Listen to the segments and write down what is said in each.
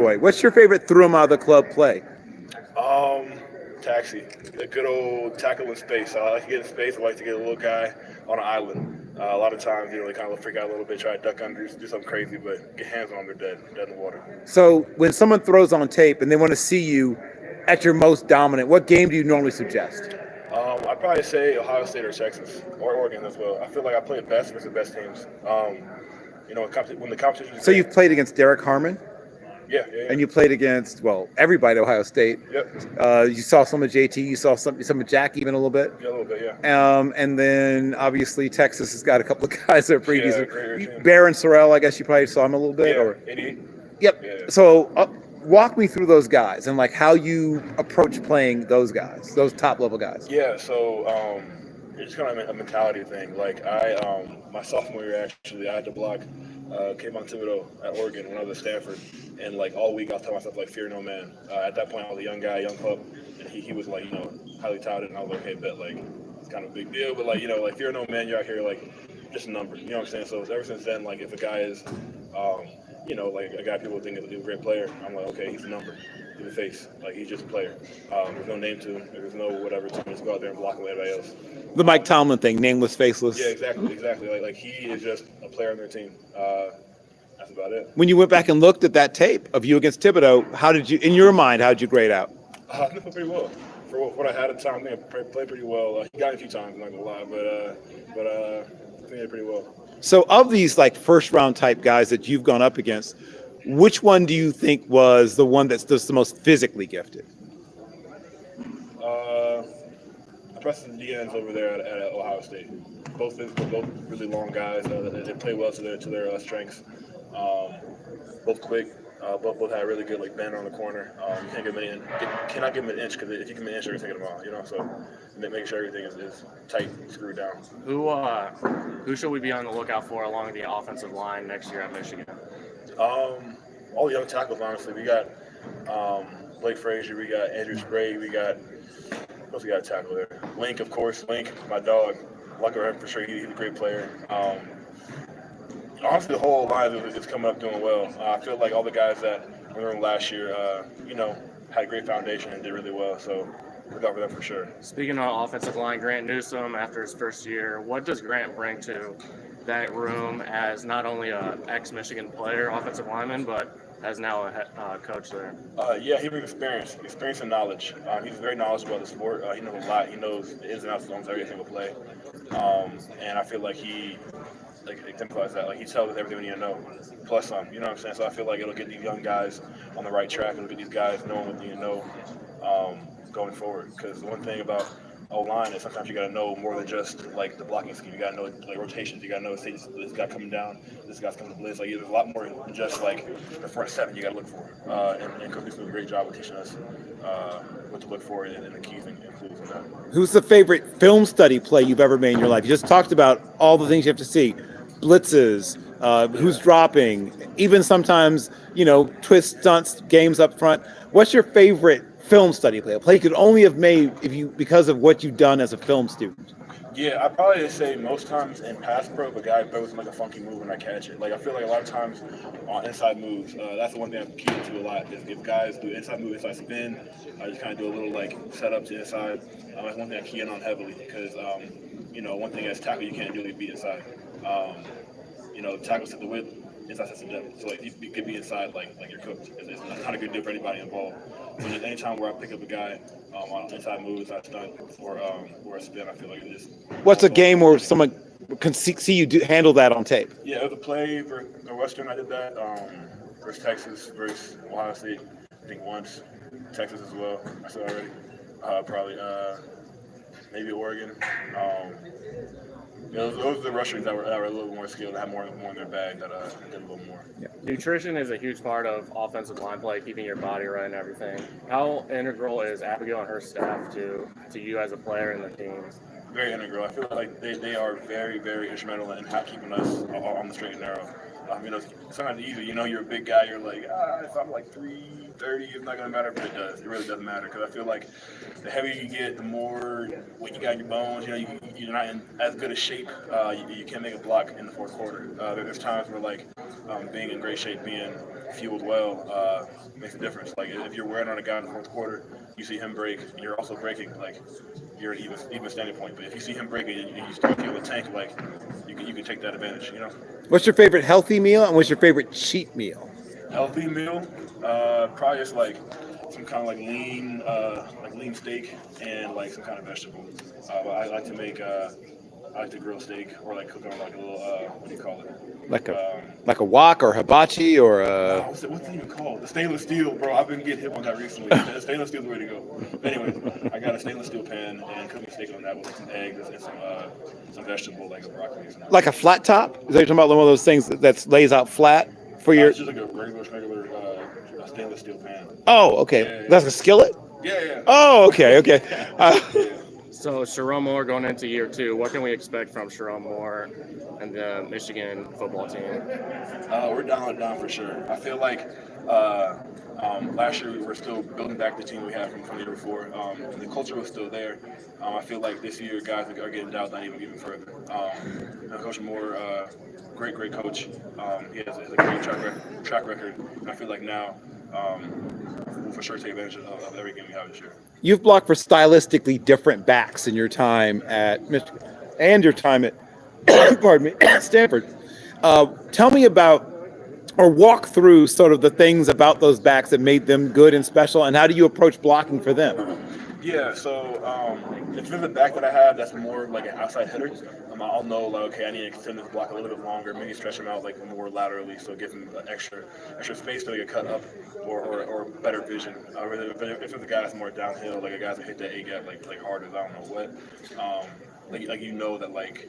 Boy, what's your favorite throw 'em out of the club play? Um, Taxi, a good old tackle in space. I like to get in space. I like to get a little guy on an island. A lot of times, they kind of freak out a little bit, try to duck under, do something crazy, but get hands on them, they're dead in the water. So when someone throws on tape and they want to see you at your most dominant, what game do you normally suggest? I'd probably say Ohio State or Texas or Oregon as well. I feel like I play best versus the best teams. When the competition is So great, you've played against Derek Harmon, yeah, yeah, yeah. and you played against, well, everybody at Ohio State. Yep, You saw some of JT, you saw some of Jack even a little bit. yeah, a little bit, yeah. And then obviously Texas has got a couple of guys that are pretty Yeah, decent. great team. Barron Sorrell, I guess you probably saw him a little bit. Yeah, Or 88. Yep. Yeah. So walk me through those guys and like how you approach playing those guys, those top level guys. Yeah, so it's kind of a mentality thing. Like my sophomore year actually, I had to block came on Thibodeau at Oregon when I was at Stanford, and like all week I was telling myself like fear no man. At that point I was a young guy, young pup, and he was like highly touted, and I was like, okay, bet like it's kind of a big deal, but like like fear no man, you're out here like just a number. You know what I'm saying? So ever since then, like if a guy is like a guy people think is a great player, I'm like, okay, he's a number. He's a face. Like, he's just a player. There's no name to him. There's no whatever to him. Just go out there and block him like everybody else. The Mike Tomlin thing, nameless, faceless. Yeah, exactly. Like he is just a player on their team. That's about it. When you went back and looked at that tape of you against Thibodeau, how did you, in your mind, how did you grade out? I think I played pretty well. For what I had at the time, I think I played pretty well. He got me a few times, I'm not gonna lie, but I think I did pretty well. So of these like first round type guys that you've gone up against, which one do you think was the one that's just the most physically gifted? I pressed the DNs over there at Ohio State. Both physical, both really long guys. They play well to their strengths. Both quick. Both had really good like bend on the corner. You can't cannot give them an inch because if you give them an inch, they're gonna take it a mile. So making sure everything is tight, screwed down. Who should we be on the lookout for along the offensive line next year at Michigan? All the young tackles, honestly. We got Blake Frazier, we got Andrew Sprague, we got what else we got a tackle there? Link, of course. Link, my dog. Lucky for him for sure. He's a great player. Honestly, the whole line is coming up doing well. I feel like all the guys that were in last year, had a great foundation and did really well. So look out for them for sure. Speaking of offensive line, Grant Newsome, after his first year, what does Grant bring to that room as not only an ex-Michigan player, offensive lineman, but as now a coach there? He brings experience and knowledge. He's very knowledgeable about the sport. He knows a lot. He knows the ins and outs of almost every single play. And I feel like he exemplifies that. Like he tells us everything we need to know, plus some. You know what I'm saying? So I feel like it'll get these young guys on the right track. It'll get these guys knowing what they need to know going forward. Because the one thing about O-line is sometimes you got to know more than just like the blocking scheme. You got to know like rotations. You got to know this guy coming down, this guy's coming to blitz. Like there's a lot more than just like the front seven you got to look for. And Coach is doing a great job of teaching us what to look for and the keys and clues in that. Who's the favorite film study play you've ever made in your life? You just talked about all the things you have to see, blitzes, who's dropping, even sometimes twist stunts, games up front. What's your favorite film study play? A play you could only have made because of what you've done as a film student. Yeah, I'd probably say most times in pass pro, if a guy throws like a funky move and I catch it. Like I feel like a lot of times on inside moves, that's the one thing I'm keying to a lot. Is if guys do inside move, inside spin, I just kind of do a little like setup to inside. That's one thing I key in on heavily because one thing as tackle you can't really be inside. Tackles to the width, inside sets the depth. So like you could be inside like you're cooked. It's not a good deal for anybody involved. So just anytime where I pick up a guy on an inside move, inside stunt, or a spin, I feel like it is. What's a game where someone can see you handle that on tape? Yeah, it was a play for Northwestern. I did that versus Texas, versus Ohio State. I think once, Texas as well. I said already. Probably maybe Oregon. Those are the rushers that were a little more skilled, that had more in their bag, that did a little more. Yeah. Nutrition is a huge part of offensive line play, keeping your body right and everything. How integral is Abigail and her staff to you as a player and the team? Very integral. I feel like they are very, very instrumental in keeping us on the straight and narrow. Sometimes easy. You're a big guy. You're like, if I'm like 330, it's not gonna matter, but it does. It really doesn't matter because I feel like the heavier you get, the more weight you got in your bones. You're not in as good a shape. You can't make a block in the fourth quarter. There's times where like being in great shape, being fueled well, makes a difference. Like if you're wearing on a guy in the fourth quarter, you see him break, and you're also breaking. Like you're an even standing point. But if you see him breaking and you start feeling the tank, like you can take that advantage. You know. What's your favorite healthy meal and what's your favorite cheat meal? Healthy meal, probably just like some kind of like lean steak and like some kind of vegetable. I like to make I like to grill steak or like cook on like a little what do you call it? Like a wok or hibachi or What's it even called? The stainless steel, bro. I've been getting hit on that recently. The stainless steel is the way to go. Anyways, I got a stainless steel pan and cooking steak on that with some eggs and some vegetable like a broccoli. like a flat top? Is that you're talking about one of those things that lays out flat for your? It's just like a regular stainless steel pan. Oh, okay. Yeah. That's a skillet. Yeah. Oh, okay. Yeah. So Sharon Moore going into year 2, what can we expect from Sharon Moore and the Michigan football team? We're down for sure. I feel like last year we were still building back the team we had from the year before. The culture was still there. I feel like this year guys are getting dialed down even further. Coach Moore, great coach. He has a great track record. And I feel like now we'll for sure take advantage of every game we have this year. You've blocked for stylistically different backs in your time at Michigan and your time at Stanford. Tell me about or walk through sort of the things about those backs that made them good and special, and how do you approach blocking for them? Yeah, so if there's a back that I have that's more like an outside hitter, I'll know like okay, I need to extend this block a little bit longer, maybe stretch him out like more laterally, so give him extra space to get cut up or better vision. If it's a guy that's more downhill, like a guy that hit that A gap like harder, I don't know what. Like you know that like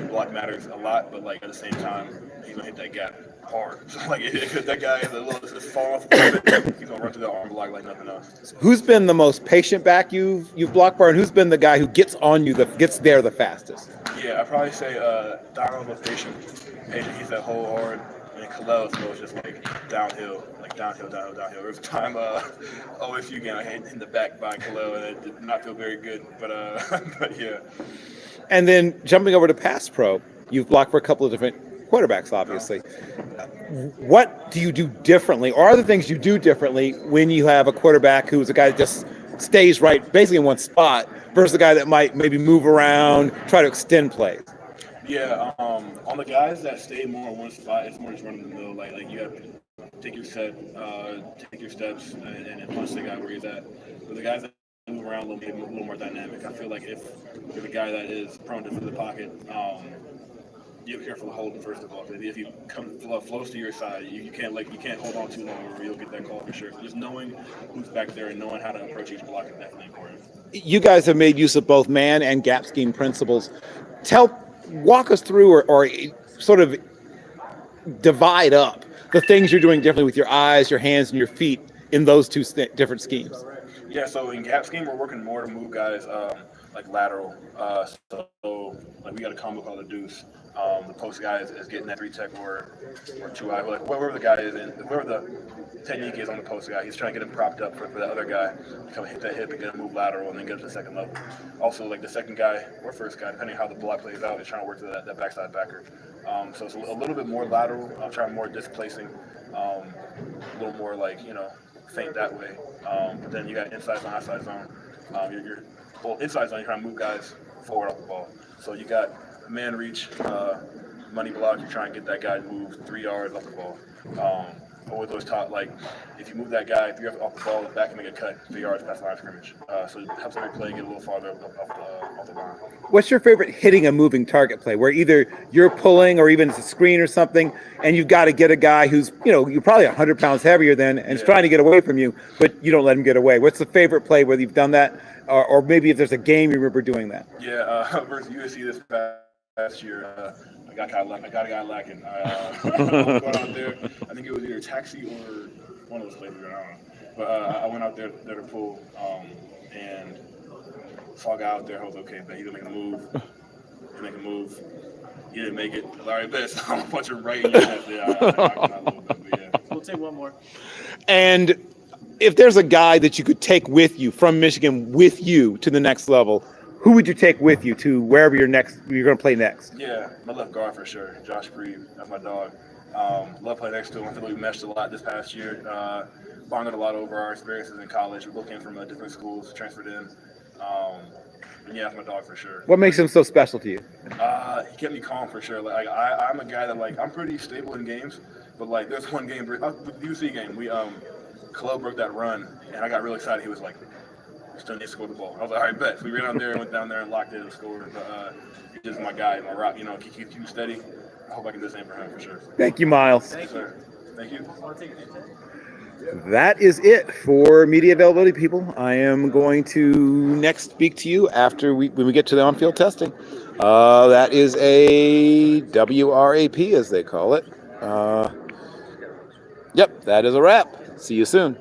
block matters a lot, but like at the same time he's gonna hit that gap hard. So like if that guy is a little just fall off a little bit, he's gonna run through that arm block like nothing else. Who's been the most patient back you've blocked for, and who's been the guy who gets on you gets there the fastest? Yeah, I'd probably say Donald was patient. He's that whole hard. And Carroll was just like downhill. There was a time OSU game I hit in the back by Carroll, and it did not feel very good. But yeah. And then jumping over to pass pro, you've blocked for a couple of different quarterbacks, obviously. What do you do differently, or are there things you do differently when you have a quarterback who's a guy that just stays right, basically in one spot, versus a guy that might maybe move around, try to extend plays? Yeah, on the guys that stay more in one spot, it's more just running the middle. Like you have to take your set, take your steps, and punch the guy where he's at. But the guys that move around a little more dynamic. I feel like if you're the guy that is prone to the pocket, you have to be careful to hold him first of all. If you come close to your side, you can't hold on too long, or you'll get that call for sure. So just knowing who's back there and knowing how to approach each block is definitely important. You guys have made use of both man and gap scheme principles. Walk us through or sort of divide up the things you're doing differently with your eyes, your hands, and your feet in those two different schemes. Yeah, so in gap scheme, we're working more to move guys like lateral. So like we got a combo called a deuce. The post guy is getting that 3-tech or 2-eye, like wherever the guy is, and wherever the technique is on the post guy, he's trying to get him propped up for the other guy to come hit that hip and get him move lateral and then get up to the second level. Also, like the second guy or first guy, depending on how the block plays out, is trying to work to that backside backer. So it's a little bit more lateral. I'm trying more displacing, a little more like feint that way. But then you got inside zone, outside zone. Inside zone, you're trying to move guys forward off the ball. So you got man reach, money block, you're trying to get that guy to move 3 yards off the ball. Or those top, like if you move that guy 3 yards off the ball, the back can make a cut 3 yards past the line of scrimmage. So it helps every play get a little farther off the line. What's your favorite hitting a moving target play, where either you're pulling or even it's a screen or something, and you've got to get a guy who's, you're probably 100 pounds heavier than, and is trying to get away from you, but you don't let him get away? What's the favorite play where you've done that? Or maybe if there's a game you remember doing that? Yeah, versus USC this past year, I got a guy lacking. Going out there, I think it was either taxi or one of those places, I don't know. But I went out there to pull and saw a guy out there. I was okay, but he's gonna make a move. He didn't make it. All right, best. I'm gonna punch him right in your head. Yeah. We'll take one more. And if there's a guy that you could take with you from Michigan with you to the next level, who would you take with you to wherever you're going to play next? Yeah, my left guard for sure. Josh Breed, that's my dog. Love playing next to him. I feel like we meshed a lot this past year. Bonded a lot over our experiences in college. We both came from different schools, transferred in. And yeah, that's my dog for sure. What makes him so special to you? He kept me calm for sure. Like I'm a guy that I'm pretty stable in games, but there's one game, the UC game, we Khalil broke that run, and I got real excited. He was like, "Still need to score the ball." I was like, "All right, bet." So we ran down there and went down there and locked it and scored. But he's just my guy, my rock. Keep you steady. I hope I can do the same for him for sure. Thank you, Miles. Yes, sir. Thank you. That is it for media availability, people. I am going to next speak to you after when we get to the on-field testing. That is a WRAP, as they call it. Yep, that is a wrap. See you soon.